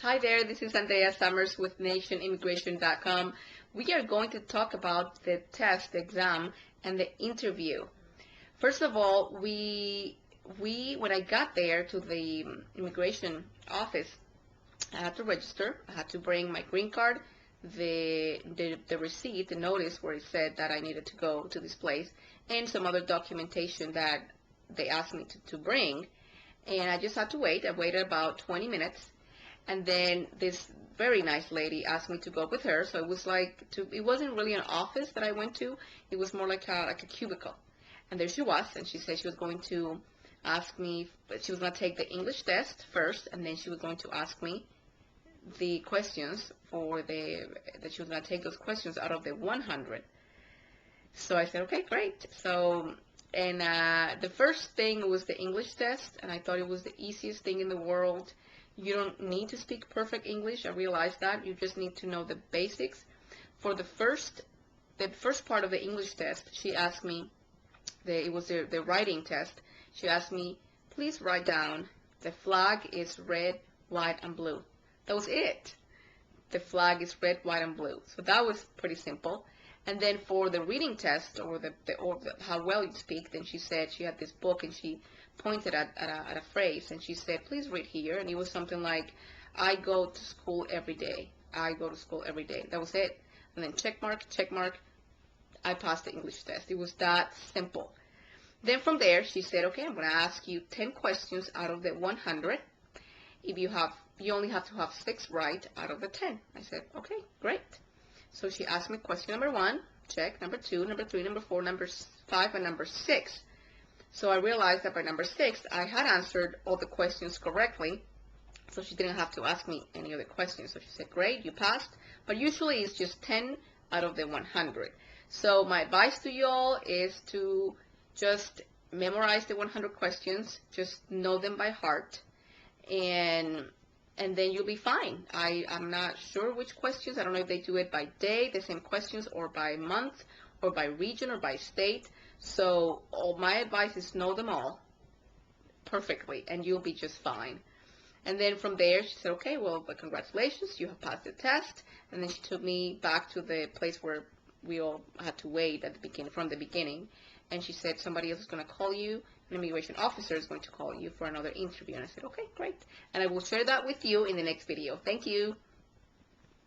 Hi there, this is Andrea Summers with NationImmigration.com. We are going to talk about the test, the exam, and the interview. First of all, when I got there to the immigration office, I had to register. I had to bring my green card, the receipt, the notice where it said that I needed to go to this place, and some other documentation that they asked me to bring. And I just had to wait. I waited about 20 minutes. And then this very nice lady asked me to go with her. So it was it wasn't really an office that I went to. It was more like a cubicle. And there she was, and she said she was going to ask me, she was going to take the English test first, and then she was going to ask me the questions that she was going to take those questions out of the 100. So I said, okay, great. So, and the first thing was the English test, and I thought it was the easiest thing in the world. You don't need to speak perfect English. I realized that. You just need to know the basics. For the first part of the English test, she asked me, it was the writing test. She asked me, please write down, the flag is red, white, and blue. That was it. The flag is red, white, and blue. So that was pretty simple. And then for the reading test, or how well you speak, then she said she had this book, and she pointed at a phrase, and she said, please read here. And it was something like, I go to school every day. I go to school every day. That was it. And then check mark, I passed the English test. It was that simple. Then from there, she said, okay, I'm going to ask you 10 questions out of the 100. You only have to have 6 right out of the 10. I said, okay, great. So she asked me question number 1, check, number 2, number 3, number 4, number 5, and number 6. So I realized that by number 6, I had answered all the questions correctly, so she didn't have to ask me any other questions. So she said, great, you passed. But usually it's just 10 out of the 100. So my advice to you all is to just memorize the 100 questions, just know them by heart, and then you'll be fine. I'm not sure which questions. I don't know if they do it by day, the same questions, or by month, or by region, or by state. So my advice is know them all perfectly, and you'll be just fine. And then from there, she said, okay, well, but congratulations, you have passed the test. And then she took me back to the place where we all had to wait at the beginning, from the beginning. And she said, somebody else is going to call you. An immigration officer is going to call you for another interview. And I said, okay, great. And I will share that with you in the next video. Thank you.